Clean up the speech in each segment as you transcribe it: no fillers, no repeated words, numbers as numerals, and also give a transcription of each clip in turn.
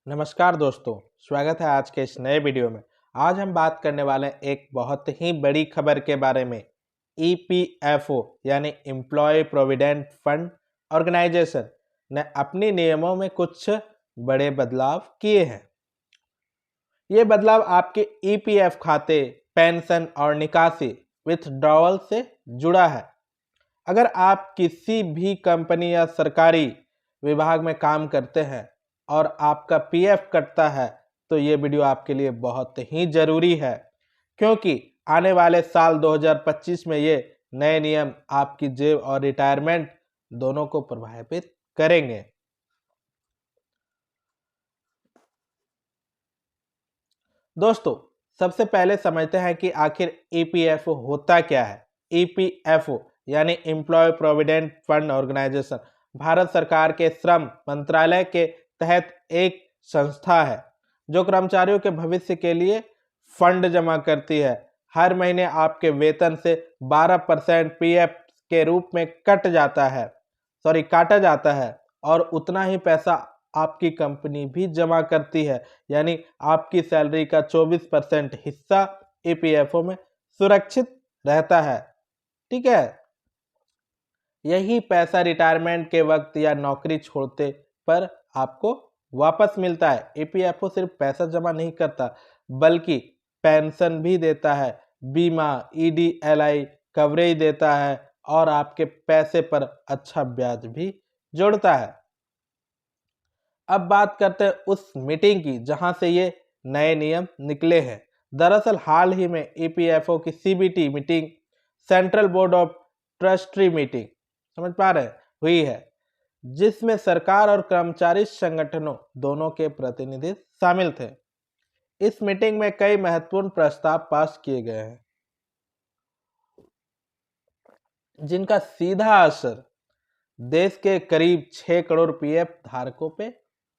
नमस्कार दोस्तों, स्वागत है आज के इस नए वीडियो में। आज हम बात करने वाले हैं एक बहुत ही बड़ी खबर के बारे में। ईपीएफओ यानी एम्प्लॉय प्रोविडेंट फंड ऑर्गेनाइजेशन ने अपने नियमों में कुछ बड़े बदलाव किए हैं। ये बदलाव आपके ईपीएफ खाते, पेंशन और निकासी विथड्रॉवल से जुड़ा है। अगर आप किसी भी कंपनी या सरकारी विभाग में काम करते हैं और आपका पीएफ कटता है तो ये वीडियो आपके लिए बहुत ही ज़रूरी है, क्योंकि आने वाले साल 2025 में ये नए नियम आपकी जेब और रिटायरमेंट दोनों को प्रभावित करेंगे। दोस्तों, सबसे पहले समझते हैं कि आखिर ईपीएफओ होता क्या है। ईपीएफओ यानी employ provident fund organisation Bharat सरकार के श्रम मंत्रालय के तहत एक संस्था है जो कर्मचारियों के भविष्य के लिए फंड जमा करती है। हर महीने आपके वेतन से 12% पीएफ के रूप में काटा जाता है और उतना ही पैसा आपकी कंपनी भी जमा करती है, यानी आपकी सैलरी का 24% हिस्सा ईपीएफओ में सुरक्षित रहता है। ठीक है, यही पैसा रिटायरमेंट के वक्त या नौकरी छोड़ते पर आपको वापस मिलता है। ईपीएफओ सिर्फ पैसा जमा नहीं करता बल्कि पेंशन भी देता है, बीमा, ईडीएलआई कवरेज देता है और आपके पैसे पर अच्छा ब्याज भी जोड़ता है। अब बात करते हैं उस मीटिंग की जहां से ये नए नियम निकले हैं। दरअसल हाल ही में ईपीएफओ की CBT meeting, central board of trustee meeting, समझ पा रहे हैं, हुई है, जिसमें सरकार और कर्मचारी संगठनों दोनों के प्रतिनिधि शामिल थे। इस मीटिंग में कई महत्वपूर्ण प्रस्ताव पास किए गए हैं जिनका सीधा असर देश के करीब 6 करोड़ पीएफ धारकों पे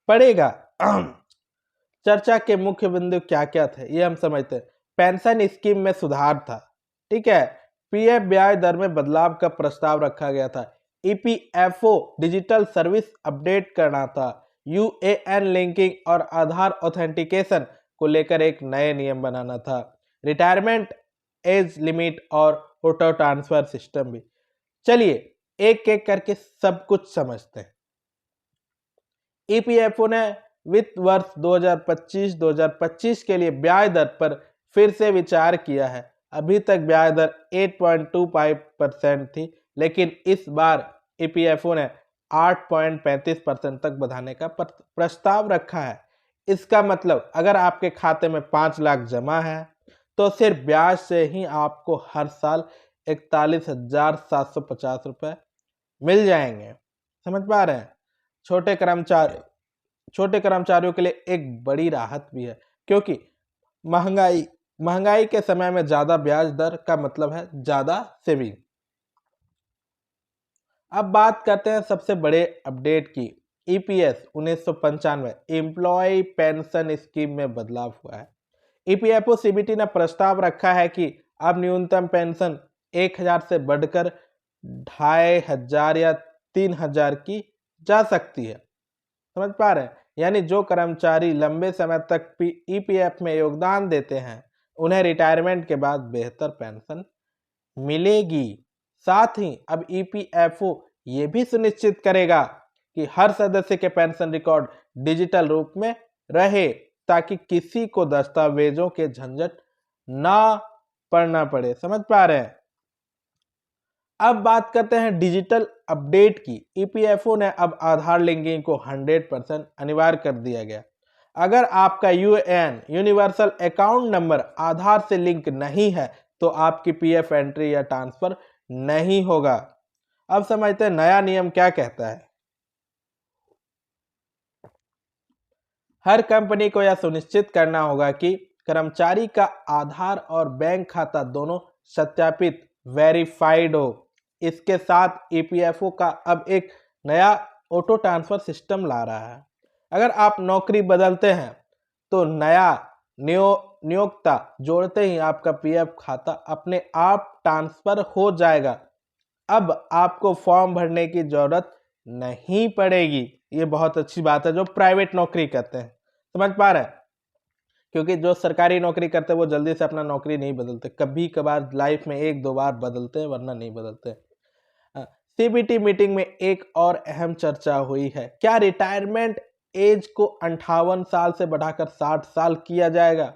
पड़ेगा। चर्चा के मुख्य बिंदु क्या क्या थे ये हम समझते हैं। पेंशन स्कीम में सुधार था। ठीक है, पीएफ ब्याज दर में बदलाव का प्रस्ताव रखा गया था। ईपीएफओ डिजिटल सर्विस अपडेट करना था। यूएएन लिंकिंग और आधार ऑथेंटिकेशन को लेकर एक नए नियम बनाना था। रिटायरमेंट एज लिमिट और ऑटो ट्रांसफर सिस्टम भी। चलिए एक एक करके सब कुछ समझते हैं। ईपीएफओ ने वित्त वर्ष 2025 के लिए ब्याज दर पर फिर से विचार किया है। अभी तक ब्याज दर 8.25% थी, लेकिन इस बार ईपीएफओ ने 8.35% तक बढ़ाने का प्रस्ताव रखा है। इसका मतलब अगर आपके खाते में 5 लाख जमा है तो सिर्फ ब्याज से ही आपको हर साल 41,750 रुपये मिल जाएंगे। समझ पा रहे हैं? छोटे कर्मचारियों के लिए एक बड़ी राहत भी है, क्योंकि महंगाई के समय में ज्यादा ब्याज दर का मतलब है ज्यादा सेविंग। अब बात करते हैं सबसे बड़े अपडेट की। ईपीएस 1995 एम्प्लॉय पेंशन स्कीम में बदलाव हुआ है। ईपीएफओ सीबीटी ने प्रस्ताव रखा है कि अब न्यूनतम पेंशन 1,000 से बढ़कर 2,500 या 3,000 की जा सकती है। समझ पा रहे हैं? यानी जो कर्मचारी लंबे समय तक ईपीएफ में योगदान देते हैं उन्हें रिटायरमेंट के बाद बेहतर पेंशन मिलेगी। साथ ही अब ईपीएफओ ये भी सुनिश्चित करेगा कि हर सदस्य के पेंशन रिकॉर्ड डिजिटल रूप में रहे, ताकि किसी को दस्तावेजों के झंझट ना पड़ना पड़े। समझ पा रहे हैं? अब बात करते हैं डिजिटल अपडेट की। ईपीएफओ ने अब आधार लिंकिंग को 100% अनिवार्य कर दिया गया। अगर आपका यूएएन यूनिवर्सल अकाउंट नंबर आधार से लिंक नहीं है तो आपकी पीएफ एंट्री या ट्रांसफर नहीं होगा। अब समझते हैं नया नियम क्या कहता है। हर कंपनी को यह सुनिश्चित करना होगा कि कर्मचारी का आधार और बैंक खाता दोनों सत्यापित वेरीफाइड हो। इसके साथ ईपीएफओ का अब एक नया ऑटो ट्रांसफर सिस्टम ला रहा है। अगर आप नौकरी बदलते हैं तो नया नियोक्ता जोड़ते ही आपका पीएफ खाता अपने आप ट्रांसफर हो जाएगा। अब आपको फॉर्म भरने की जरूरत नहीं पड़ेगी। ये बहुत अच्छी बात है जो प्राइवेट नौकरी करते हैं। समझ पा रहे हैं? क्योंकि जो सरकारी नौकरी करते हैं वो जल्दी से अपना नौकरी नहीं बदलते, कभी कभार लाइफ में 1-2 बार बदलते हैं वरना नहीं बदलते। सीबीटी मीटिंग में एक और अहम चर्चा हुई है, क्या रिटायरमेंट एज को 58 साल से बढ़ाकर 60 साल किया जाएगा?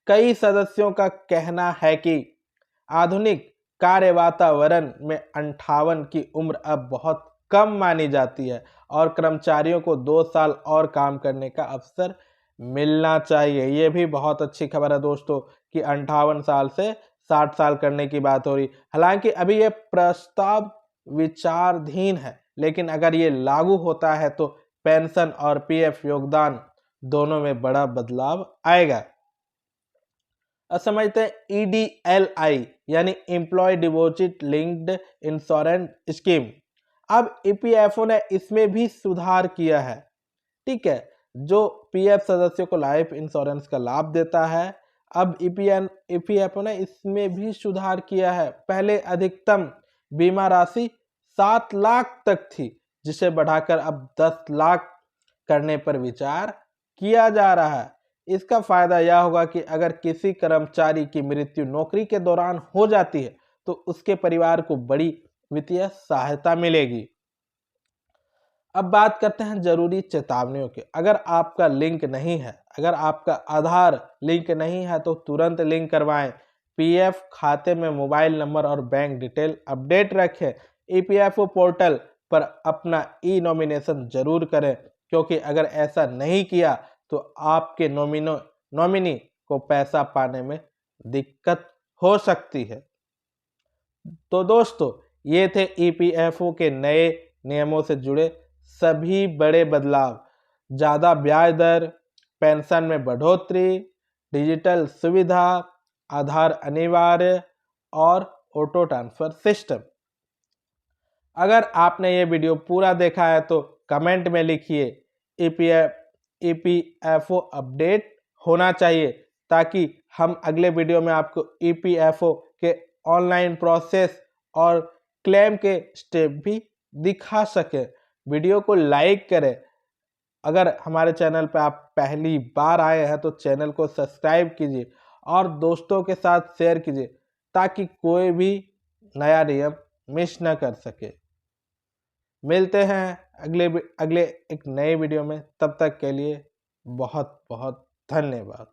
कई सदस्यों का कहना है कि आधुनिक कार्य वातावरण में 58 की उम्र अब बहुत कम मानी जाती है और कर्मचारियों को 2 साल और काम करने का अवसर मिलना चाहिए। ये भी बहुत अच्छी खबर है दोस्तों कि 58 साल से 60 साल करने की बात हो रही। हालांकि अभी ये प्रस्ताव विचाराधीन है, लेकिन अगर ये लागू होता है तो पेंशन और पीएफ योगदान दोनों में बड़ा बदलाव आएगा। अब समझते हैं ईडीएलआई यानी employ deposit linked insurance scheme. अब ईपीएफओ ने इसमें भी सुधार किया है। ठीक है, जो पीएफ सदस्यों को लाइफ इंश्योरेंस का लाभ देता है, अब ईपीएफओ ने इसमें भी सुधार किया है। पहले अधिकतम बीमा राशि 7 लाख तक थी, जिसे बढ़ाकर अब 10 लाख करने पर विचार किया जा रहा है। इसका फायदा यह होगा कि अगर किसी कर्मचारी की मृत्यु नौकरी के दौरान हो जाती है तो उसके परिवार को बड़ी वित्तीय सहायता मिलेगी। अब बात करते हैं जरूरी चेतावनियों की। अगर आपका लिंक नहीं है, अगर आपका आधार लिंक नहीं है तो तुरंत लिंक करवाएं। पीएफ खाते में मोबाइल नंबर और बैंक डिटेल अपडेट रखें। ईपीएफओ पोर्टल पर अपना ई नॉमिनेशन जरूर करें, क्योंकि अगर ऐसा नहीं किया तो आपके नॉमिनी को पैसा पाने में दिक्कत हो सकती है। तो दोस्तों, ये थे ईपीएफओ के नए नियमों से जुड़े सभी बड़े बदलाव। ज़्यादा ब्याज दर, पेंशन में बढ़ोतरी, डिजिटल सुविधा, आधार अनिवार्य और ऑटो ट्रांसफर सिस्टम। अगर आपने ये वीडियो पूरा देखा है तो कमेंट में लिखिए ईपीएफओ अपडेट होना चाहिए, ताकि हम अगले वीडियो में आपको ईपीएफओ के ऑनलाइन प्रोसेस और क्लेम के स्टेप भी दिखा सके। वीडियो को लाइक करें। अगर हमारे चैनल पर आप पहली बार आए हैं तो चैनल को सब्सक्राइब कीजिए और दोस्तों के साथ शेयर कीजिए, ताकि कोई भी नया नियम मिस न कर सके। मिलते हैं अगले एक नए वीडियो में। तब तक के लिए बहुत बहुत धन्यवाद।